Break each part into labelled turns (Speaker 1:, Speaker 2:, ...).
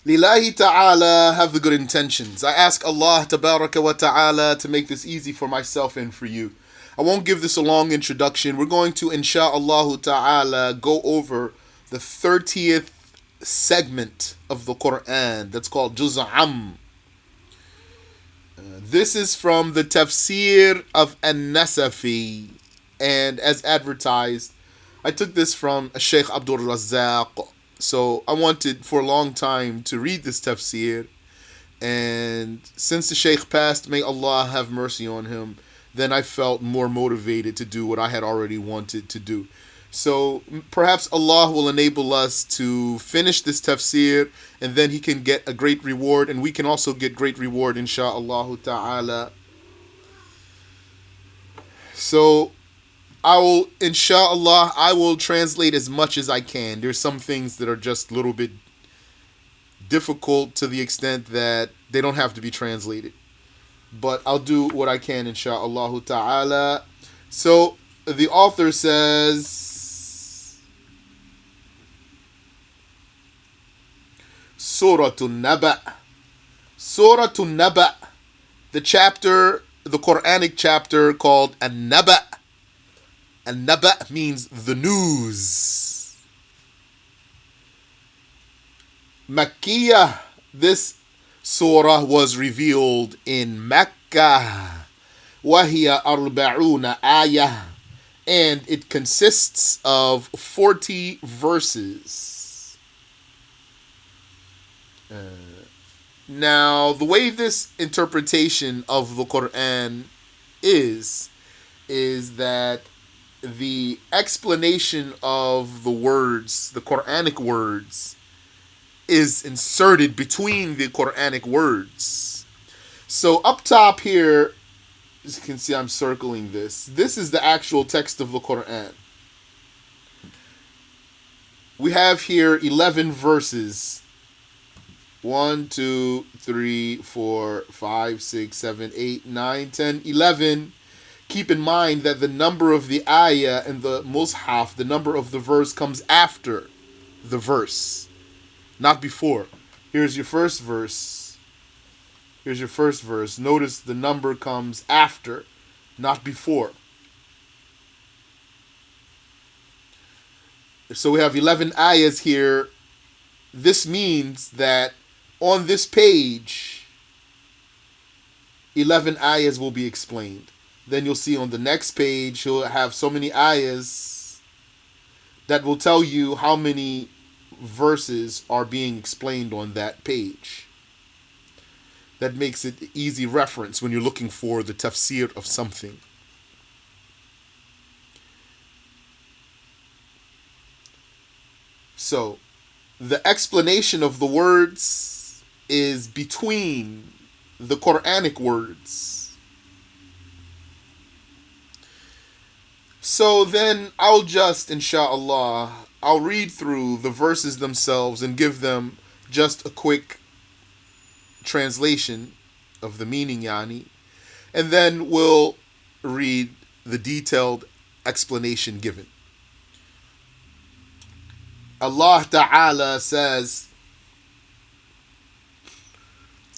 Speaker 1: Lillahi ta'ala, have the good intentions. I ask Allah tabaraka wa ta'ala to make this easy for myself and for you. I won't give this a long introduction. We're going to, insha'Allah ta'ala, go over the 30th segment of the Qur'an. That's called Juz'am. This is from the Tafsir of An-Nasafiyy. And as advertised, I took this from Sheikh Abdul Razzaq. So I wanted for a long time to read this tafsir. And since the Sheikh passed, may Allah have mercy on him, then I felt more motivated to do what I had already wanted to do. So perhaps Allah will enable us to finish this tafsir, and then he can get a great reward, and we can also get great reward, insha'Allah ta'ala. So inshallah, I will translate as much as I can. There's some things that are just a little bit difficult to the extent that they don't have to be translated. But I'll do what I can, insha'Allah ta'ala. So, the author says, Surat An-Naba. Surat An-Naba, the Qur'anic chapter called An-Naba. An-Naba means the news. Makkiyah, this surah was revealed in Mecca. Wahiya arba'una ayah, and it consists of 40 verses. Now, the way this interpretation of the Quran is that the explanation of the words, the Qur'anic words, is inserted between the Qur'anic words. So up top here, as you can see, I'm circling this. This is the actual text of the Qur'an. We have here 11 verses. 1, 2, 3, 4, 5, 6, 7, 8, 9, 10, 11. Keep in mind that the number of the ayah in the mushaf, the number of the verse, comes after the verse, not before. Here's your first verse. Notice the number comes after, not before. So we have 11 ayahs here. This means that on this page, 11 ayahs will be explained. Then you'll see on the next page, you'll have so many ayahs that will tell you how many verses are being explained on that page. That makes it easy reference when you're looking for the tafsir of something. So, the explanation of the words is between the Qur'anic words. So then I'll just, insha'Allah, I'll read through the verses themselves and give them just a quick translation of the meaning, yani. And then we'll read the detailed explanation given. Allah Ta'ala says,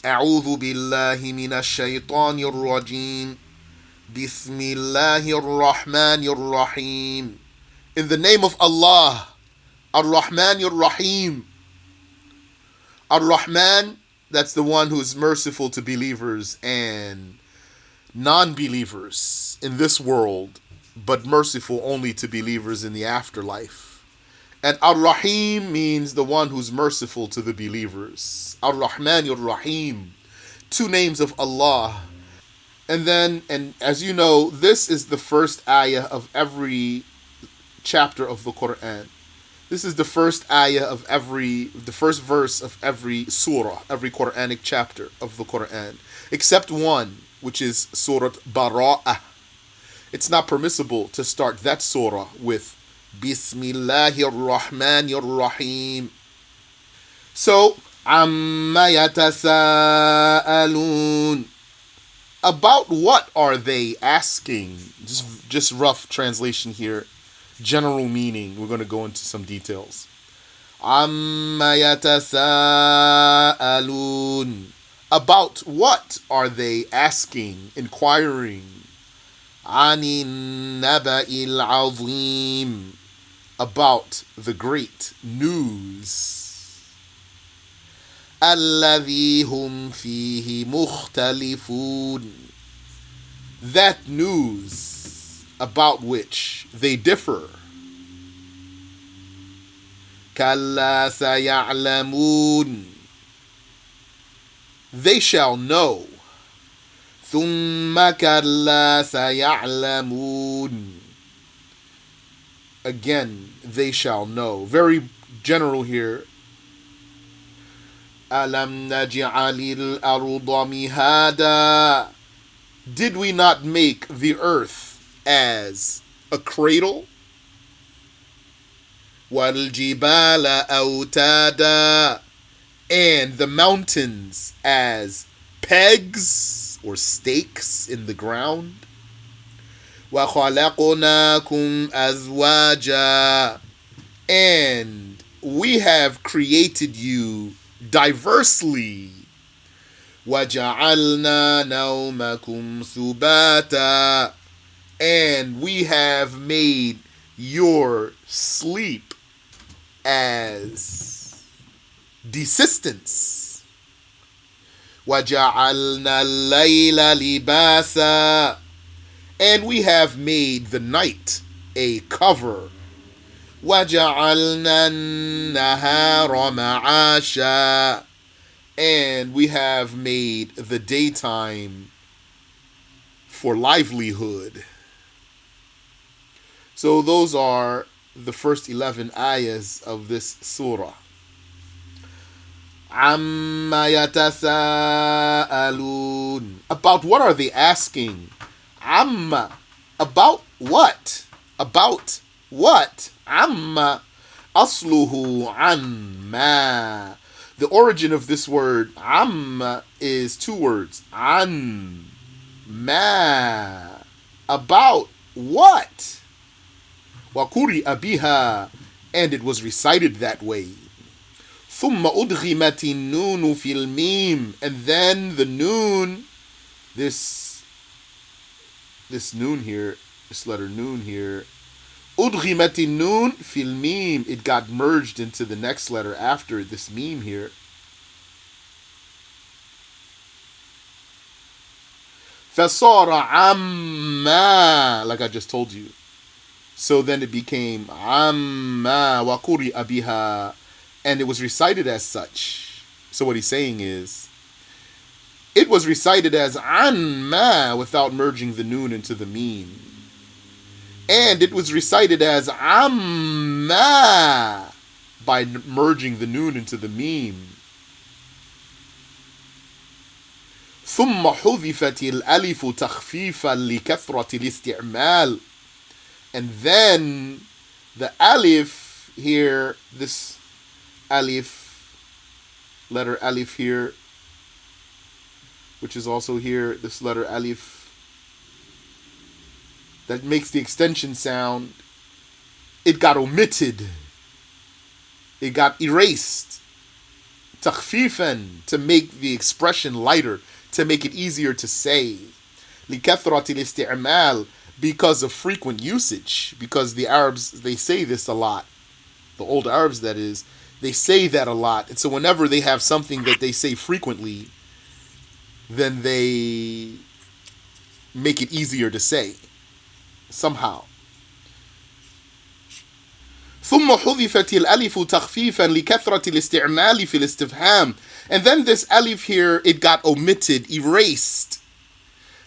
Speaker 1: أعوذ بالله من الشيطان الرجيم Bismillahir Rahmanir Rahim. In the name of Allah, Ar-Rahmanir Rahim. Ar-Rahman, that's the one who is merciful to believers and non-believers in this world, but merciful only to believers in the afterlife. And Ar-Rahim means the one who's merciful to the believers. Ar-Rahmanir Rahim. Two names of Allah. And as you know, this is the first ayah of every chapter of the Qur'an. This is the first ayah of the first verse of every surah, every Qur'anic chapter of the Qur'an. Except one, which is Surat Bara'ah. It's not permissible to start that surah with Bismillahir Rahmanir Rahim. So, Amma yatasa'alun. About what are they asking? Just rough translation here. General meaning. We're going to go into some details. Amma yatasa'alun. About what are they asking, inquiring? Anin naba'il azim. About the great news. Alladhi hum fihi mukhtalifun. That news about which they differ. Kalla saya'lamun. They shall know. Thumma kalla saya'lamun. Again, they shall know. Very general here. Alam naj'alil arda mihada. Did we not make the earth as a cradle? Wal jibala awtada. And the mountains as pegs or stakes in the ground. Wa khalaqnakum azwaja. And we have created you diversely. وَجَعَلْنَا نَوْمَكُمْ سُبَاتًا. And we have made your sleep as desistance. وَجَعَلْنَا اللَّيْلَ لِبَاسًا. And we have made the night a cover. وَجَعَلْنَا النَّهَارَ مَعَاشًا. And we have made the daytime for livelihood. So those are the first 11 ayahs of this surah. Amma yatasa'alun. About what are they asking? Amma. About what? About what? Amma. Asluhu amma. The origin of this word, amma, is two words. An. Ma. About what? Wa quri'a biha. And it was recited that way. ثُمَّ أُدْغِمَتِ النُّونُ فِي الْمِيمِ. And then the noon, this noon here, this letter noon here, أُدْغِمَتِ النُّونُ فِي الْمِيمِ. It got merged into the next letter after this meme here. فَصَارَ عَمَّا. Like I just told you. So then it became عَمَّا وَقُرِئَ بِهَا. And it was recited as such. So what he's saying is, it was recited as عَمَّا without merging the noon into the meme. And it was recited as amma by merging the noon into the meme. ثم حذفت الألف تخفيفا لكثرة الاستعمال. And then the alif here, this alif, letter alif here, which is also here, this letter alif, that makes the extension sound, it got omitted. It got erased. Takhfifan, to make the expression lighter, to make it easier to say. لِكَثْرَةِ الْإِسْتِعْمَالِ, because of frequent usage. Because the Arabs, they say this a lot. The old Arabs, that is, they say that a lot. And so whenever they have something that they say frequently, then they make it easier to say. Somehow. ثم حذفت الألف تخفيفا لكثرة الاستعمال في الاستفهام. And then this alif here, it got omitted, erased,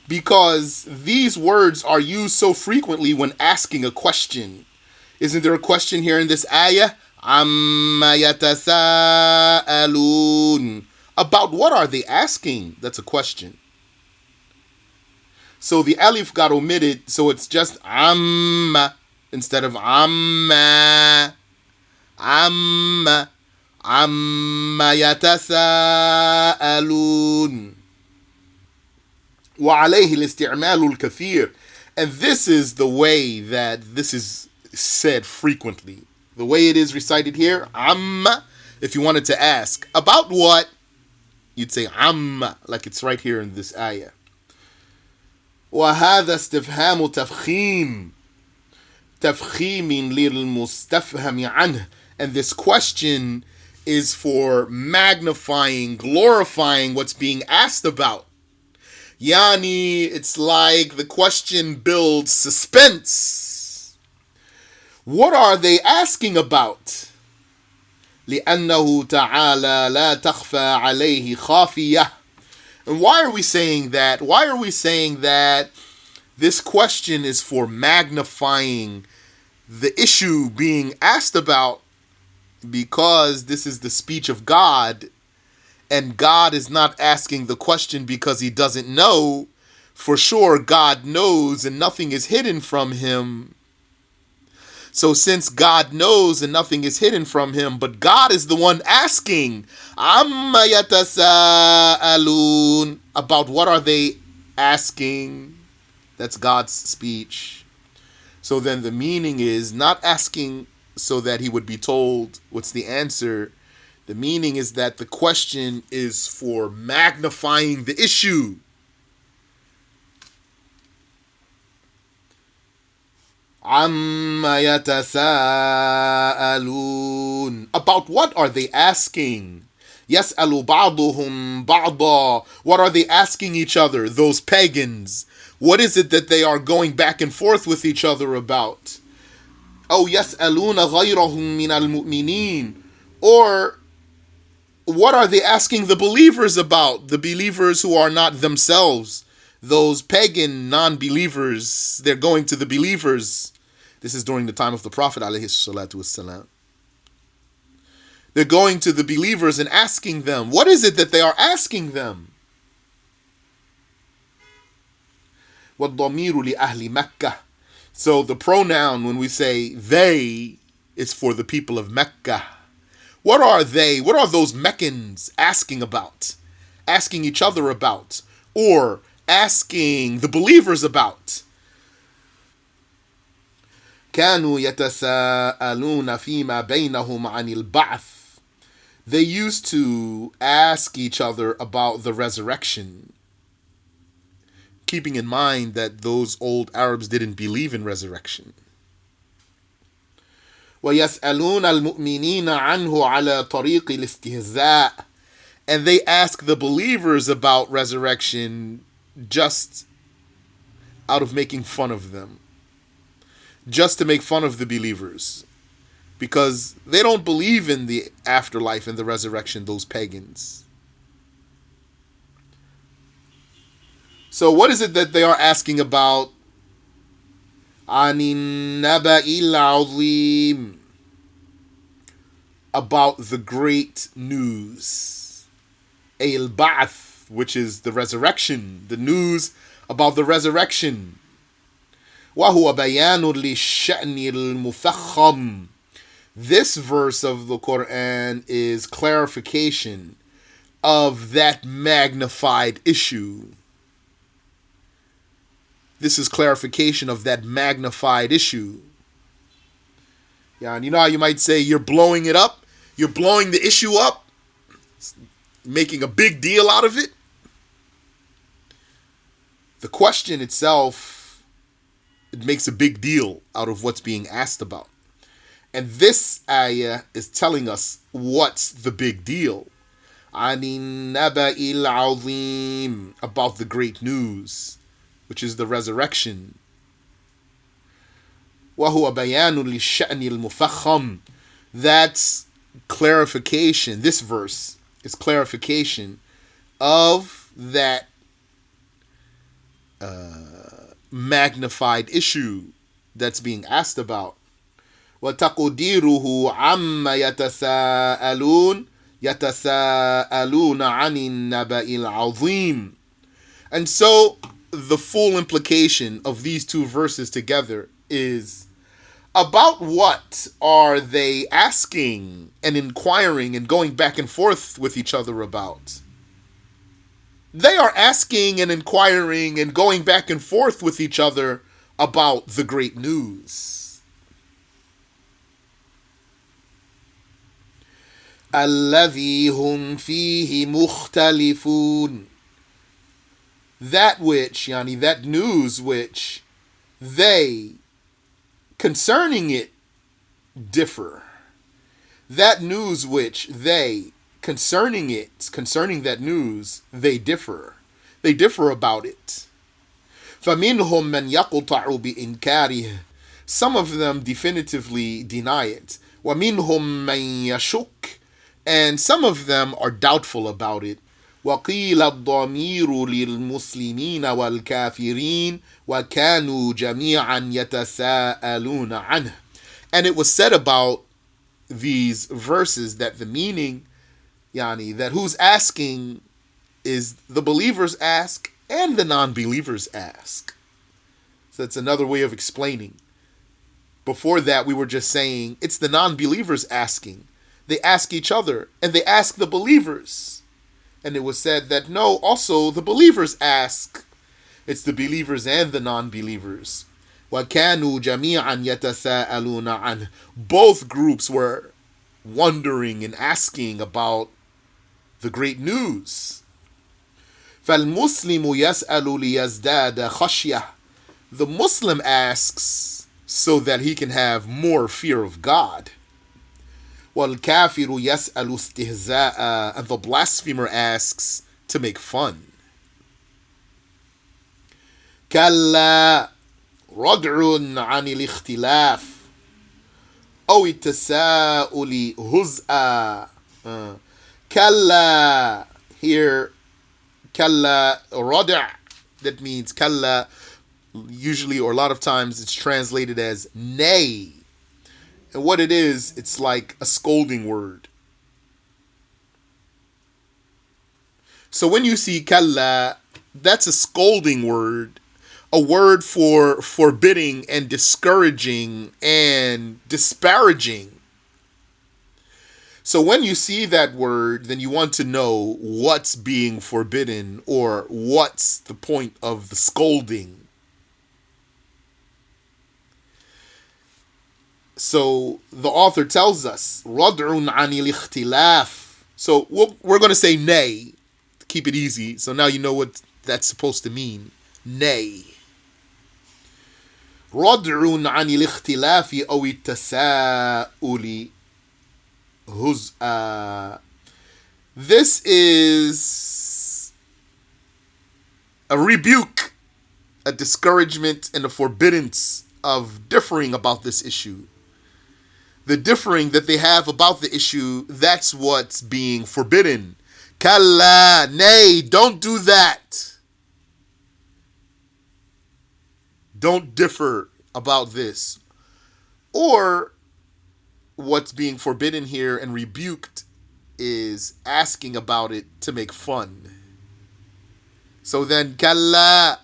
Speaker 1: because these words are used so frequently when asking a question. Isn't there a question here in this ayah? عَمَّا يَتَسَاءَلُونَ. About what are they asking? That's a question. So the alif got omitted, so it's just amma instead of amma. Amma. Amma yatasa'alun. وعليه الاستعمال الكثير. And this is the way that this is said frequently. The way it is recited here, amma. If you wanted to ask about what, you'd say amma, like it's right here in this ayah. وهذا استفهام تفخيم تفخيم للمستفهم عنه. And this question is for magnifying, glorifying what's being asked about. Yani, it's like the question builds suspense. What are they asking about? لأنه تعالى لا تخفى عليه خافية. And why are we saying that? Why are we saying that this question is for magnifying the issue being asked about? Because this is the speech of God, and God is not asking the question because he doesn't know. For sure, God knows and nothing is hidden from him. So since God knows and nothing is hidden from him, but God is the one asking, Amma yatasa'alun, about what are they asking? That's God's speech. So then the meaning is not asking so that he would be told what's the answer. The meaning is that the question is for magnifying the issue. Amma yatasa'alun. About what are they asking? Yas'alu ba'duhum ba'da. What are they asking each other, those pagans? What is it that they are going back and forth with each other about? Oh, yas'aluna ghayrahum min al-mu'minin. Or what are they asking the believers about? The believers who are not themselves. Those pagan non-believers, they're going to the believers. This is during the time of the Prophet alayhi salatu wassalam. They're going to the believers and asking them. What is it that they are asking them? وَالضَّمِيرُ لِأَهْلِ مَكَّةِ. So the pronoun, when we say they, is for the people of Mecca. What are they? What are those Meccans asking about? Asking each other about? Or asking the believers about? كانوا يتساءلون فيما بينهم عن البعث. They used to ask each other about the resurrection, keeping in mind that those old Arabs didn't believe in resurrection. ويسألون المؤمنين عنه على طريق الاستهزاء. And they ask the believers about resurrection just out of making fun of them. Just to make fun of the believers. Because they don't believe in the afterlife and the resurrection, those pagans. So what is it that they are asking about? An-Naba al-Azim. About the great news. Al-Ba'ath, which is the resurrection. The news about the resurrection. وَهُوَ بَيَانٌ لِلشَّأْنِ الْمُفَخَّمِ. This verse of the Quran is clarification of that magnified issue. This is clarification of that magnified issue. Yeah, and you know how you might say you're blowing it up? You're blowing the issue up? Making a big deal out of it? The question itself, it makes a big deal out of what's being asked about. And this ayah is telling us what's the big deal. An-Naba al-Azim, about the great news, which is the resurrection. وَهُوَ بَيَانٌ لِلشَّأْنِ الْمُفَخَّمِ. That's clarification. This verse is clarification of that magnified issue that's being asked about. وَتَقْدِيرُهُ عَمَّ يَتَسَاءَلُونَ يَتَسَاءَلُونَ عَنِ النَّبَإِ الْعَظِيمِ. And so the full implication of these two verses together is, about what are they asking and inquiring and going back and forth with each other about? They are asking and inquiring and going back and forth with each other about the great news. الذي هم فيه مختلفون. That which, yani that news which they concerning it differ. That news which they concerning it, concerning that news, they differ. They differ about it. فَمِنْهُمْ مَنْ يَقْطَعُ بِإِنْكَارِهِ. Some of them definitively deny it. وَمِنْهُمْ مَنْ يَشُكْ. And some of them are doubtful about it. وَقِيلَ الضَّمِيرُ لِلْمُسْلِمِينَ وَالْكَافِرِينَ وَكَانُوا جَمِيعًا يَتَسَاءَلُونَ عَنْهُ. And it was said about these verses that the meaning, yani, that who's asking is the believers ask and the non-believers ask. So that's another way of explaining. Before that, we were just saying it's the non-believers asking. They ask each other and they ask the believers. And it was said that no, also the believers ask. It's the believers and the non-believers. وَكَانُوا جَمِيعًا يَتَسَاءَلُونَ عَنْهُ. Both groups were wondering and asking about the great news. فَالْمُسْلِمُ يَسْأَلُ لِيَزْدَادَ خَشْيَةً. The Muslim asks so that he can have more fear of God. وَالْكَافِرُ يَسْأَلُ اسْتِهْزَاءً. And the blasphemer asks to make fun. كَلَّا رَدْعٌ عَنِ الْاخْتِلَافِ أو التساؤل هزءا. كلا, here كلا رَدْع, that means كلا, usually or a lot of times it's translated as nay. And what it is, it's like a scolding word. So when you see kalla, that's a scolding word, a word for forbidding and discouraging and disparaging. So when you see that word, then you want to know what's being forbidden or what's the point of the scolding. So the author tells us, رَدْعٌ عَنِ الْاخْتِلَافِ. So we're going to say nay, to keep it easy. So now you know what that's supposed to mean. Nay. رَدْعٌ عَنِ الْاخْتِلَافِ أَوِ التَّسَاؤُلِ هُزْءًا. This is a rebuke, a discouragement, and a forbiddance of differing about this issue. The differing that they have about the issue, that's what's being forbidden. Kalla, nay, don't do that. Don't differ about this. Or what's being forbidden here and rebuked is asking about it to make fun. So then, kalla,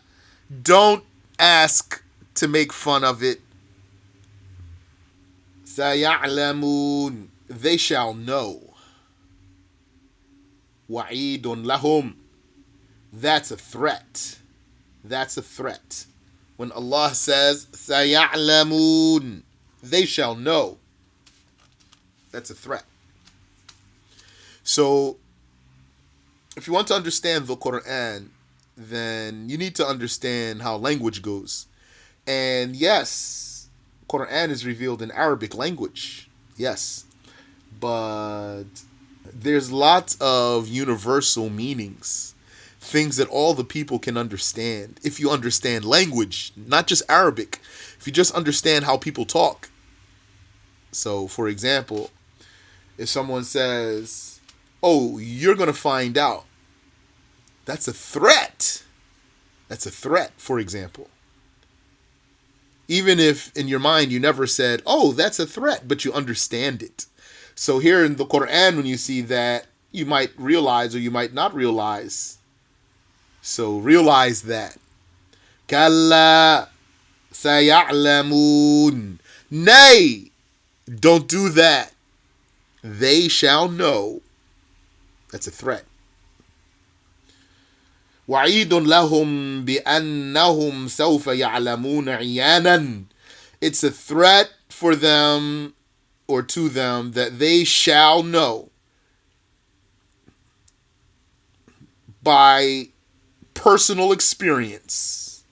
Speaker 1: don't ask to make fun of it. سَيَعْلَمُونَ. They shall know. وَعِيدٌ لَهُمْ. That's a threat. That's a threat. When Allah says, سَيَعْلَمُونَ, they shall know. That's a threat. So, if you want to understand the Qur'an, then you need to understand how language goes. And yes, Qur'an is revealed in Arabic language. Yes. But there's lots of universal meanings. Things that all the people can understand. If you understand language, not just Arabic. If you just understand how people talk. So, for example, if someone says, oh, you're going to find out. That's a threat. That's a threat, for example. Even if in your mind you never said, oh, that's a threat, but you understand it. So here in the Quran, when you see that, you might realize or you might not realize. So realize that. Kalla saya'lamun. Nay, don't do that. They shall know. That's a threat. وَعِيدٌ لَهُمْ بِأَنَّهُمْ سَوْفَ يَعْلَمُونَ عِيَانًا. It's a threat for them or to them that they shall know. by personal experience.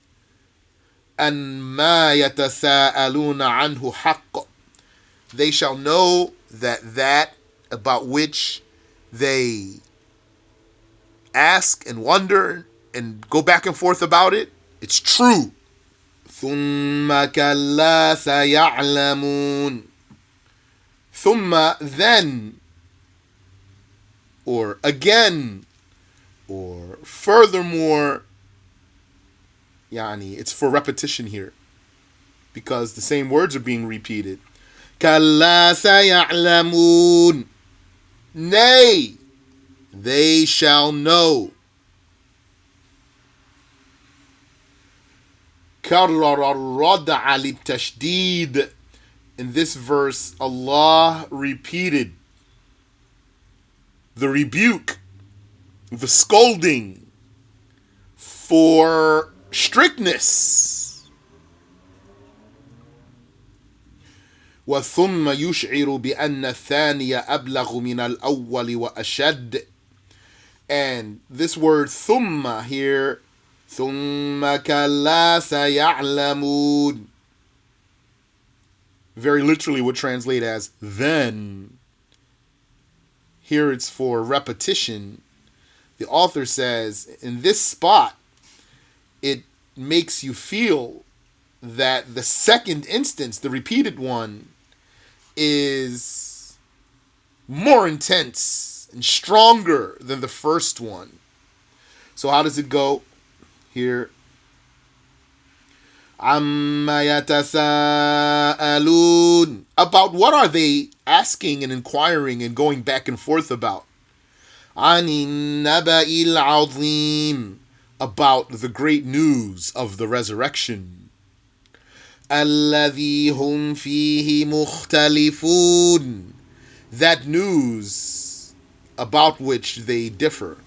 Speaker 1: أَنْمَا يَتَسَاءَلُونَ عَنْهُ حَقٌّ. They shall know that about which they ask and wonder and go back and forth about it, it's true. ثُمَّ كَلَّا سَيَعْلَمُونَ. ثُمَّ, then, or again, or furthermore, it's for repetition here, because the same words are being repeated. كَلَّا سَيَعْلَمُونَ. Nay, they shall know. كَرَّرَ الرَّدْعَ لِلتَّشْدِيدِ. In this verse, Allah repeated the rebuke, the scolding for strictness. وَثُمَّ يُشْعِرُ بِأَنَّ الثَّانِيَ أَبْلَغُ مِنَ الْأَوَّلِ وَأَشَدُّ. And this word ثُمَّ here, ثُمَّ كَلَّا سَيَعْلَمُونَ, very literally would translate as then. Here it's for repetition. The author says, in this spot, it makes you feel that the second instance, the repeated one, is more intense and stronger than the first one. So how does it go here? عَمَّا يَتَسَاءَلُونَ. About what are they asking and inquiring and going back and forth about? عَنِ النَّبَإِ الْعَظِيمِ. About the great news of the resurrection. الَّذِي هُمْ فِيهِ مُخْتَلِفُونَ. That news about which they differ.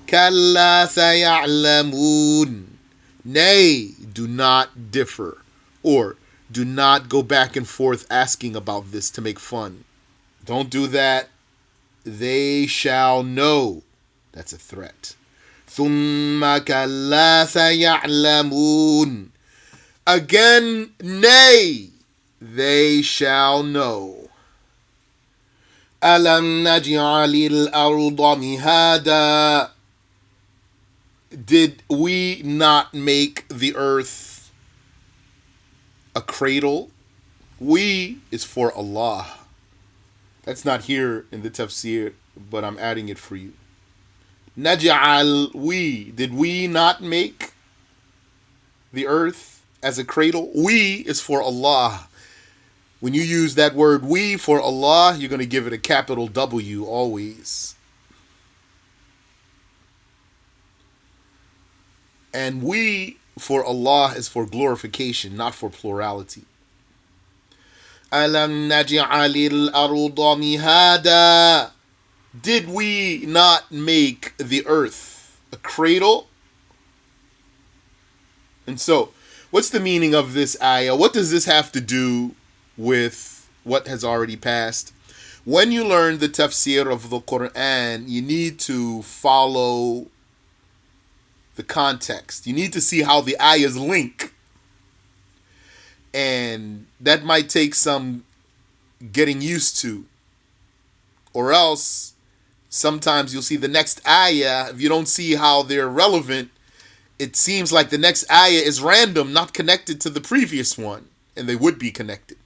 Speaker 1: كَلَّا سَيَعْلَمُونَ. Nay, do not differ, or do not go back and forth asking about this to make fun. Don't do that. They shall know. That's a threat. ثُمَّ كَلَّا سَيَعْلَمُونَ. Again, nay, they shall know. أَلَمْ نَجْعَلِ الْأَرْضَ مِهَادًا. Did we not make the earth a cradle? We is for Allah. That's not here in the Tafsir, but I'm adding it for you. Naj'al, we. Did we not make the earth as a cradle? We is for Allah. When you use that word we for Allah, you're going to give it a capital W always. And we for Allah is for glorification, not for plurality. Alam naj'alil arda mihada. Did we not make the earth a cradle? And so, what's the meaning of this ayah? What does this have to do with what has already passed? When you learn the tafsir of the Qur'an, you need to follow the context. You need to see how the ayahs link. And that might take some getting used to. Or else, sometimes you'll see the next ayah, if you don't see how they're relevant, it seems like the next ayah is random, not connected to the previous one. And they would be connected.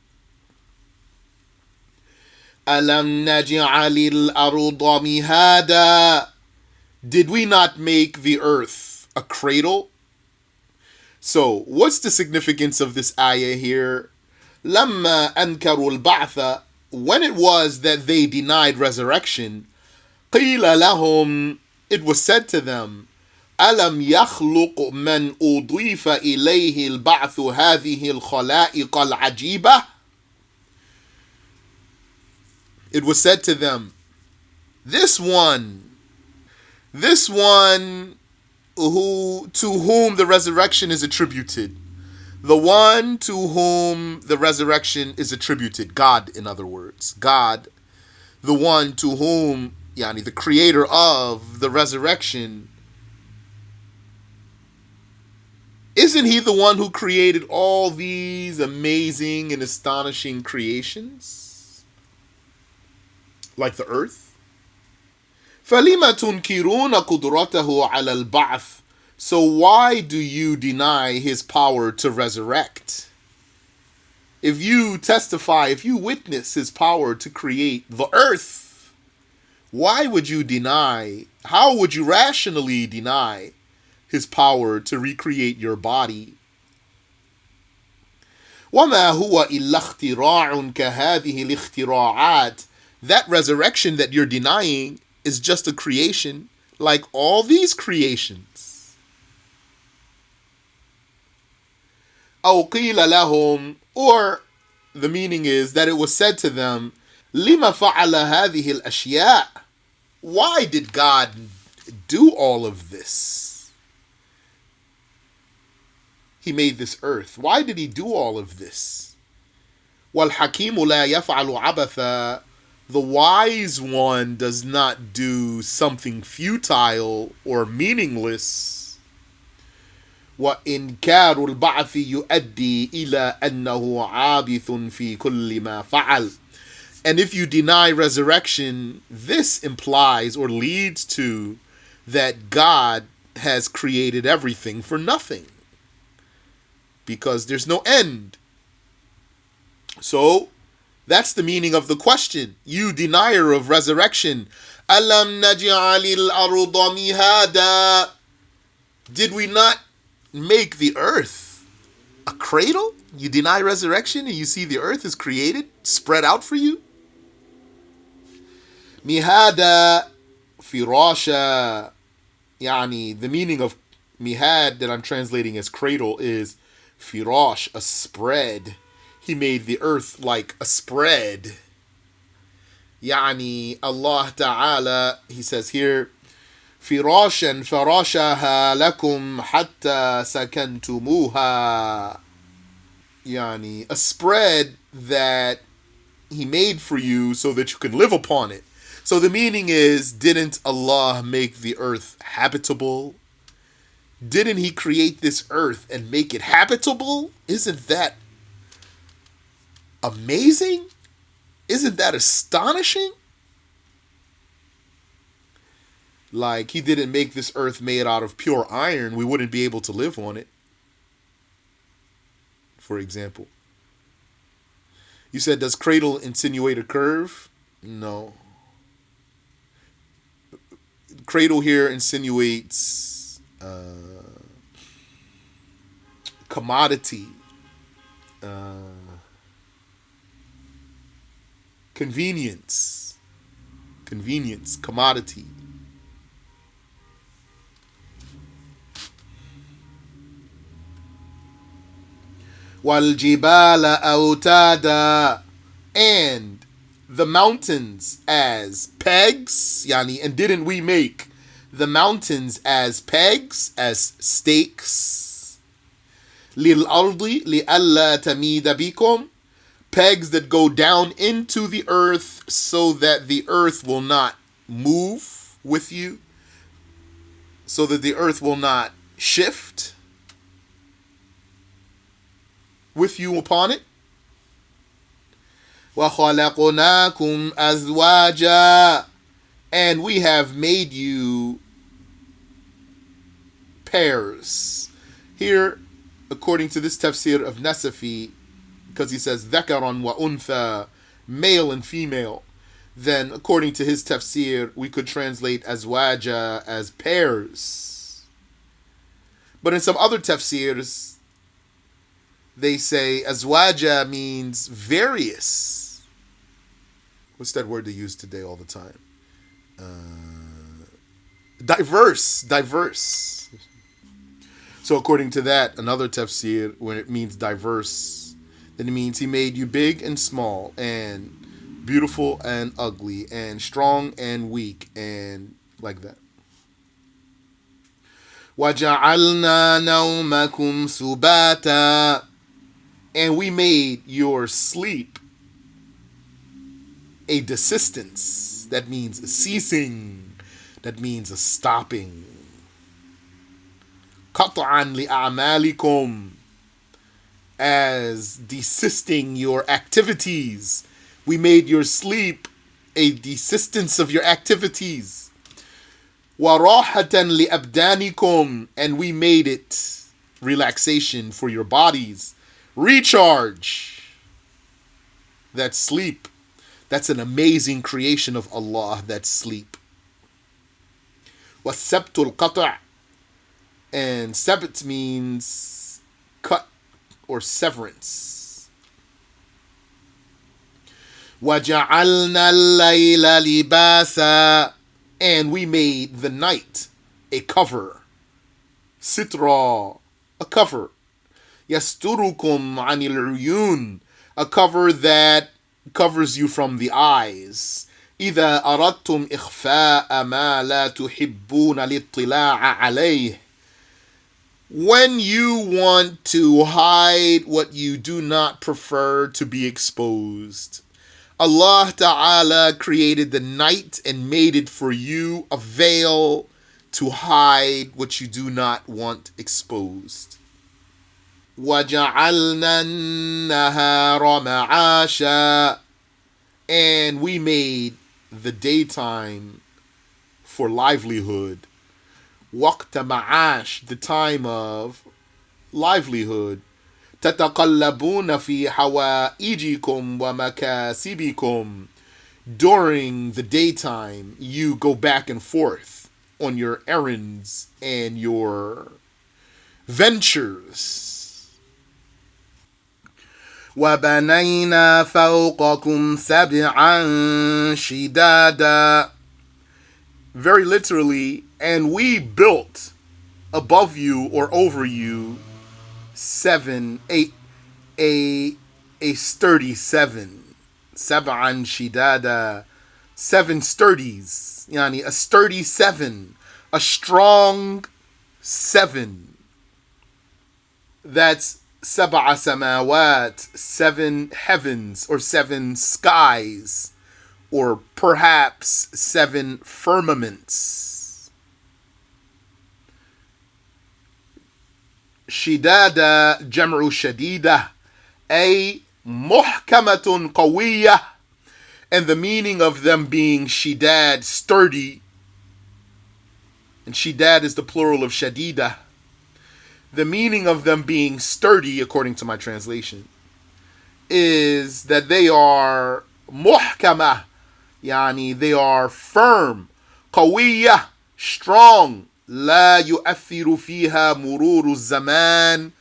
Speaker 1: Alam naj'alil arda mihada. Did we not make the earth a cradle? So, what's the significance of this ayah here? Lamma ankaru al-ba'tha. When it was that they denied resurrection, qila lahum. It was said to them, alam yakhluq man udifa ilayhi al-ba'thu hadhihi al-khalaiq al-ajiba. It was said to them, this one who to whom the resurrection is attributed, the one to whom the resurrection is attributed, God, in other words, God, the one to whom, the creator of the resurrection Isn't he the one who created all these amazing and astonishing creations? Like the earth? فَلِمَ تُنْكِرُونَ قُدْرَتَهُ عَلَى الْبَعْثِ. So why do you deny his power to resurrect? If you testify, if you witness his power to create the earth, why would you deny, how would you rationally deny his power to recreate your body? وَمَا هُوَ إِلَّا اخْتِرَاعٌ كَهَذِهِ الْاخْتِرَاعَاتِ. That resurrection that you're denying is just a creation like all these creations. أَوْ قِيلَ لَهُمْ. Or the meaning is that it was said to them, لِمَ فَعَلَ هَذِهِ الْأَشْيَاءِ. Why did God do all of this? He made this earth. Why did he do all of this? وَالْحَكِيمُ لَا يَفْعَلُ عَبَثًا. The wise one does not do something futile or meaningless. وَإِنْكَارُ الْبَعْثِ يُؤَدِّي إِلَىٰ أَنَّهُ عَابِثٌ فِي كُلِّ مَا فَعَلَ. And if you deny resurrection, this implies or leads to that God has created everything for nothing, because there's no end. So that's the meaning of the question. You denier of resurrection. أَلَمْ نَجْعَلِ الْأَرْضَ مِهَادًا. Did we not make the earth a cradle? You deny resurrection and you see the earth is created, spread out for you? Mihada firasha. Yani, the meaning of mihad that I'm translating as cradle is firash, a spread. He made the earth like a spread. Yani, Allah Ta'ala, he says here, فراشا فراشها لكم حتى سكنتموها. Yani, a spread that he made for you so that you can live upon it. So the meaning is, didn't Allah make the earth habitable? Didn't he create this earth and make it habitable? Isn't that amazing? Isn't that astonishing? Like, he didn't make this earth made out of pure iron. We wouldn't be able to live on it. For example. You said, does cradle insinuate a curve? No. Cradle here insinuates commodity, convenience, commodity. وَالْجِبَالَ أَوْتَادًا. And the mountains as pegs. Yani, and didn't we make the mountains as pegs, as stakes? لِلْأَرْضِ لِأَلَّا تَمِيدَ بِكُمْ. Pegs that go down into the earth so that the earth will not move with you, so that the earth will not shift with you upon it. وَخَلَقْنَاكُمْ أَزْوَاجًا. And we have made you pairs. Here, according to this tafsir of Nasafiyy, because he says ذَكَرًا وَأُنْثَى, male and female, then according to his tafsir, we could translate azwaja as pairs. But in some other tafsirs, they say azwaja means various. What's that word they use today all the time? Diverse. So according to that, another tafsir, when it means diverse, then it means he made you big and small, and beautiful and ugly, and strong and weak, and like that. وَجَعَلْنَا نَوْمَكُمْ سُبَاتًا. And we made your sleep a desistance. That means a ceasing. That means a stopping. قطعا لأعمالكم, as desisting your activities. We made your sleep a desistance of your activities. وراحة لأبدانكم, and we made it relaxation for your bodies. Recharge. That's sleep. That's an amazing creation of Allah, that's sleep. وَالسَّبْتُ الْقَطْعِ, and sabt means cut or severance. وَجَعَلْنَا اللَّيْلَ لِبَاسًا, and we made the night a cover. Sitra, a cover. يَسْتُرُكُمْ عَنِ الْعُيُونِ, a cover that covers you from the eyes. إِذَا أَرَدْتُمْ إِخْفَاءَ مَا لَا تُحِبُّونَ الِاطِّلَاعَ عَلَيْهِ, when you want to hide what you do not prefer to be exposed. Allah Ta'ala created the night and made it for you a veil to hide what you do not want exposed. وَجَعَلْنَا النَّهَارَ مَعَاشًا, and we made the daytime for livelihood. وَقْتَ مَعَاش, the time of livelihood. تَتَقَلَّبُونَ فِي حَوَائِجِكُمْ وَمَكَاسِبِكُمْ, during the daytime you go back and forth on your errands and your ventures. وَبَنَيْنَا فَوْقَكُمْ سَبْعًا شِدَادًا, very literally, and we built above you or over you a sturdy seven. Sab'an shidada, seven sturdies. Yani a sturdy seven, a strong seven. That's sab'a samawat, seven heavens or seven skies, or perhaps seven firmaments. Shidada jam'u shadida, ay muhkamatun qawiyya, and the meaning of them being shidad, sturdy, and shidad is the plural of shadida. The meaning of them being sturdy, according to my translation, is that they are muhkamah, yani they are firm, qawiyya, strong, la yu'athiru fiha mururu zaman,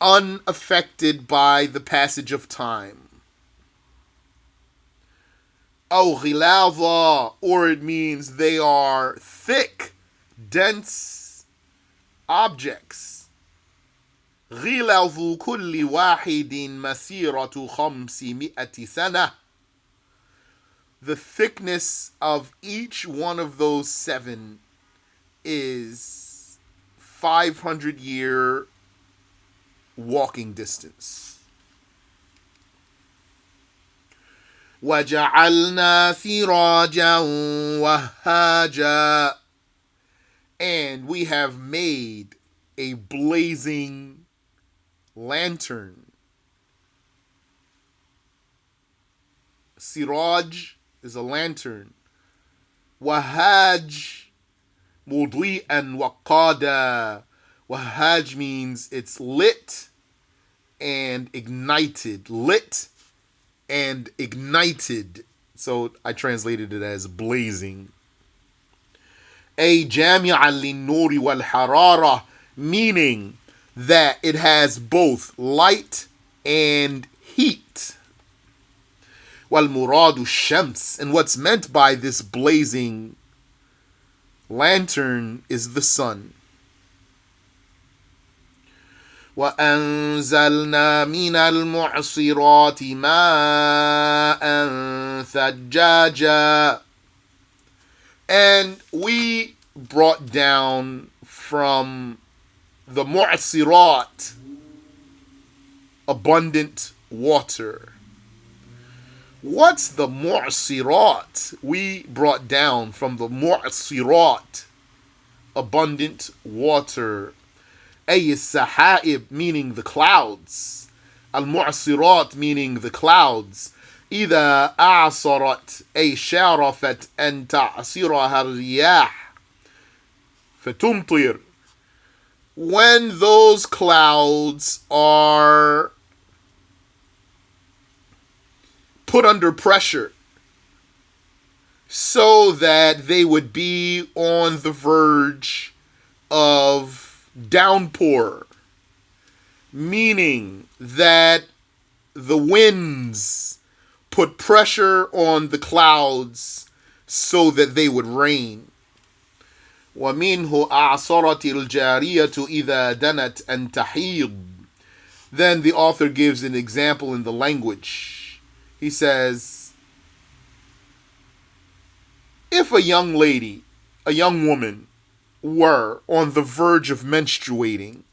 Speaker 1: unaffected by the passage of time. Aw ghiladha, or it means they are thick, dense objects. غِلَظُ كُلِّ وَاحِدٍ مَسِيرَةُ 500 سَنَةٍ, the thickness of each one of those seven is 500-year walking distance. وَجَعَلْنَا سِرَاجًا وَهَّاجًا, and we have made a blazing lantern. Siraj is a lantern. Wahaj mudli'an waqada. Wahaj means it's lit and ignited. Lit and ignited. So I translated it as blazing. A jami'an lin-nuri wal-harara, meaning that it has both light and heat. Wal muradu shams, and what's meant by this blazing lantern is the sun. وَأَنزَلْنَا مِنَ الْمُعْصِرَاتِ مَاءً ثَجَّاجًا, and we brought down from the mu'sirat abundant water. What's the mu'sirat? We brought down from the mu'sirat abundant water. أي السحائب meaning the clouds, المعصرات meaning the clouds, إذا أعصرت أي شارفت أن تعصرها الرياح فتمطر, when those clouds are put under pressure so that they would be on the verge of downpour, meaning that the winds put pressure on the clouds so that they would rain. وَمِنْهُ أَعْصَرَتِ الْجَارِيَةُ إِذَا دَنَتْ أَنْ تَحِيض. Then the author gives an example in the language. He says, if a young lady, a young woman, were on the verge of menstruating,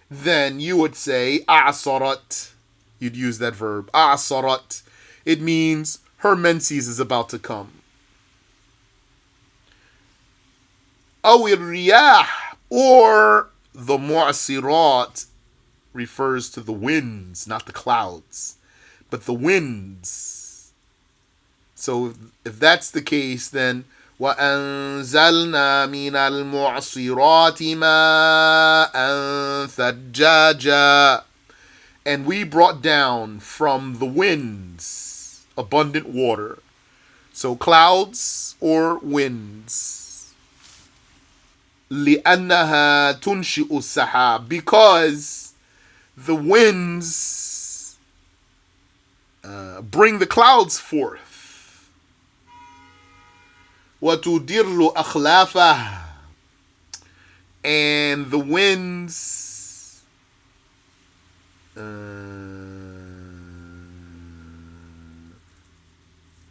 Speaker 1: then you would say أَعْصَرَتْ. You'd use that verb, أَعْصَرَتْ. It means her menses is about to come. أو الرياح, or the mu'asirat refers to the winds, not the clouds, but the winds. So if that's the case, then وَأَنزَلْنَا مِنَ الْمُعْصِرَاتِ مَاءً ثَجَّاجًا. And we brought down from the winds abundant water. So clouds or winds. لِأَنَّهَا تُنْشِئُ السَّحَابِ, because the winds bring the clouds forth. وَتُدِرُّ أَخْلَافَهَا, and the winds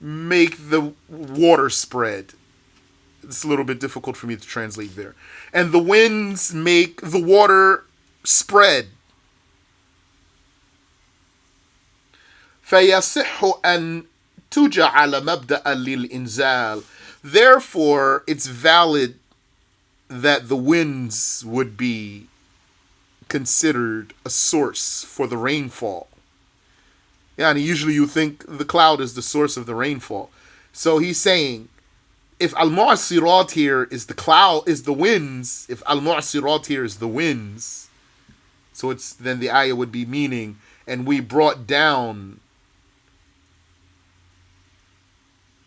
Speaker 1: make the water spread. It's a little bit difficult for me to translate there. And the winds make the water spread. فَيَصِحُّ أَن تُجَعَلَ مَبْدَأً لِلْإِنزَالِ. Therefore, it's valid that the winds would be considered a source for the rainfall. Yeah, and usually you think the cloud is the source of the rainfall. So he's saying, if al-mu'asirat here is the cloud, is the winds, if al-mu'asirat here is the winds, so it's then the ayah would be meaning, and we brought down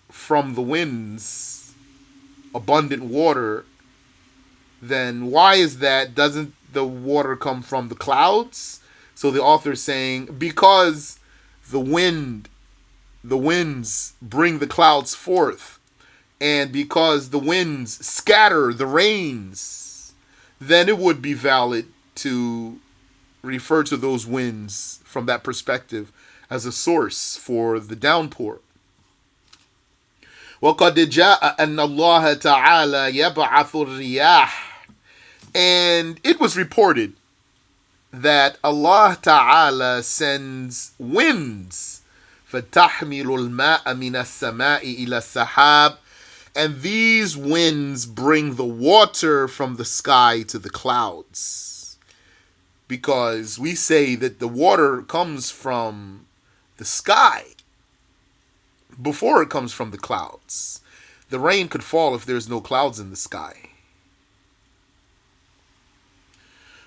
Speaker 1: from the winds abundant water, then why is that? Doesn't the water come from the clouds? So the author is saying, because the winds bring the clouds forth, and because the winds scatter the rains, then it would be valid to refer to those winds from that perspective as a source for the downpour. وَقَدْ جَاءَ أَنَّ اللَّهَ تَعَالَى يَبْعَثُ الرِّيَاحِ. And it was reported that Allah Ta'ala sends winds, فَتَحْمِلُ الْمَاءَ مِنَ السَّمَاءِ إِلَى السَّحَابِ. And these winds bring the water from the sky to the clouds. Because we say that the water comes from the sky before it comes from the clouds. The rain could fall if there's no clouds in the sky.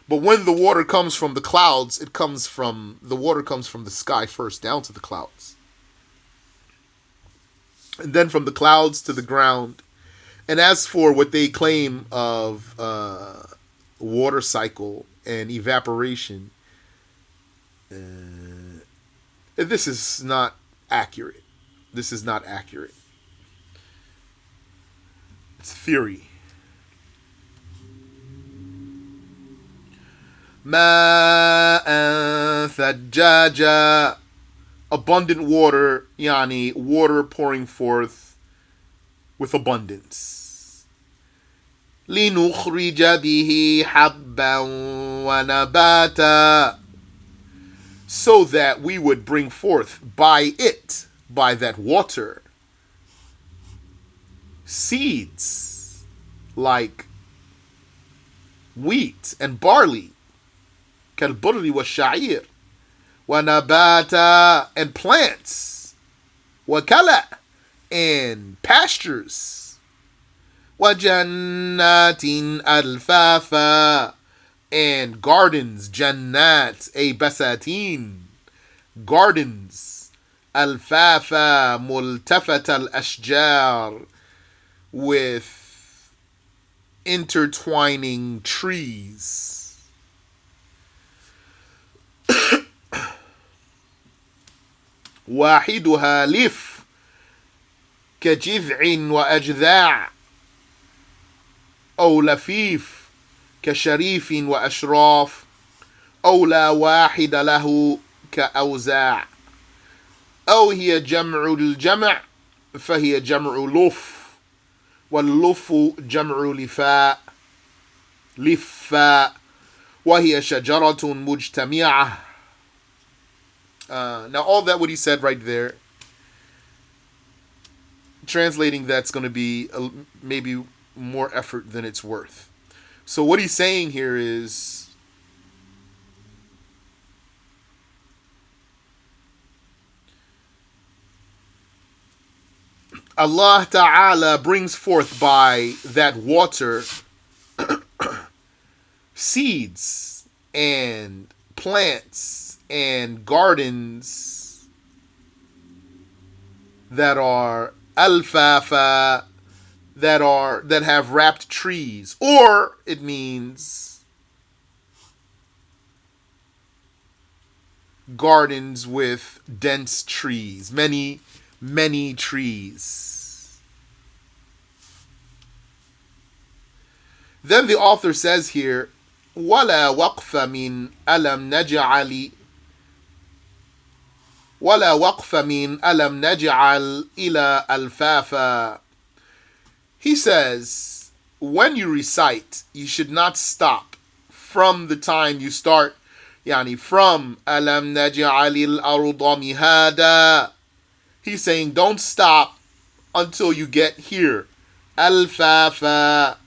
Speaker 1: But when the water comes from the clouds, the water comes from the sky first down to the clouds. And then from the clouds to the ground. And as for what they claim of water cycle and evaporation, this is not accurate. This is not accurate. It's theory. مَاءً ثَجَّاجًا, abundant water, yani water pouring forth with abundance. لِنُخْرِجَ بِهِ حَبًّا وَنَبَاتًا, so that we would bring forth by that water, seeds like wheat and barley. كالبر والشعير ونباتا, and plants, وكلا, and pastures, وجنات ألفافا, and gardens, jannat, a basatin, gardens, alfafa, multafat al-ashjar, with intertwining trees. واحدها لف كجذع وأجذاع, أو لفيف كشريف وأشراف, أو لا واحد له كأوزاع, أو هي جمع الجمع فهي جمع لف, واللف جمع لفاء, لفاء, وهي شجرة مجتمعة. Now all that what he said right there, translating that's going to be maybe more effort than it's worth. So what he's saying here is, Allah Ta'ala brings forth by that water seeds and plants and gardens that are alfafa, that have wrapped trees, or it means gardens with dense trees, many trees. Then the author says here, ولا وقف من ألم نجعل ولا وقف من ألم نجعل إلى ألفافا. He says, when you recite, you should not stop from the time you start, يعني from ألم نجعل الأرض مهادا. He's saying don't stop until you get here, ألفافا.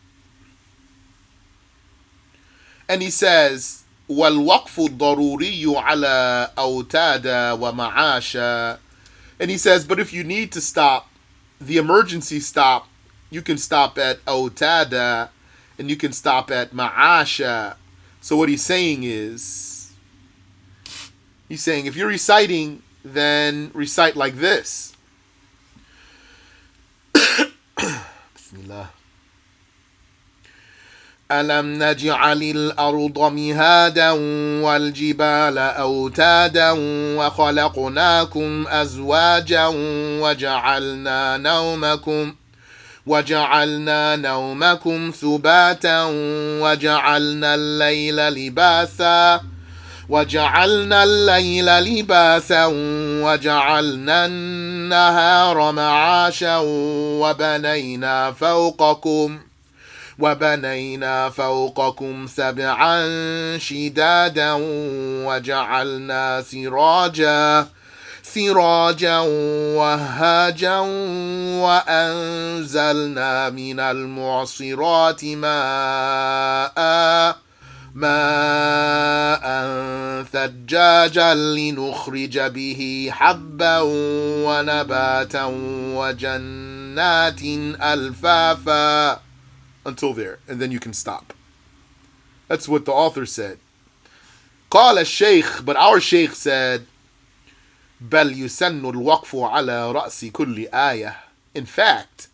Speaker 1: And he says, وَالْوَقْفُ الضَّرُورِيُّ عَلَى أَوْتَادَ وَمَعَاشَ. And he says, but if you need to stop, the emergency stop, you can stop at أوتادا and you can stop at ma'asha. So what he's saying is, he's saying if you're reciting, then recite like this. Bismillah. أَلَمْ نَجْعَلِ الْأَرْضَ مِهَادًا وَالْجِبَالَ أَوْتَادًا وَخَلَقْنَاكُمْ أَزْوَاجًا وَجَعَلْنَا نَوْمَكُمْ سُبَاتًا وَجَعَلْنَا اللَّيْلَ لِبَاسًا وَجَعَلْنَا النَّهَارَ مَعَاشًا وبنينا فوقكم سبعا شدادا وجعلنا سراجا وهاجا وأنزلنا من المعصرات ماء ثجاجا لنخرج به حبا ونباتا وجنات ألفافا, until there, and then you can stop. That's what the author said. قال الشيخ, but our sheikh said, بل يسن الوقف على رأس كل آية. In fact,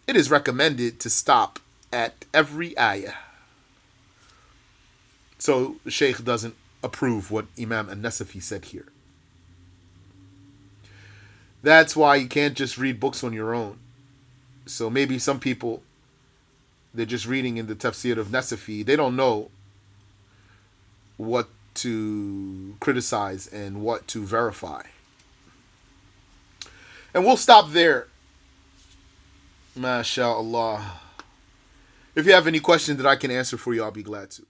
Speaker 1: it is recommended to stop at every ayah. So the sheikh doesn't approve what Imam An-Nasafiyy said here. That's why you can't just read books on your own. So maybe some people, they're just reading in the Tafsir of Nasafiyy. They don't know what to criticize and what to verify. And we'll stop there. MashaAllah. If you have any questions that I can answer for you, I'll be glad to.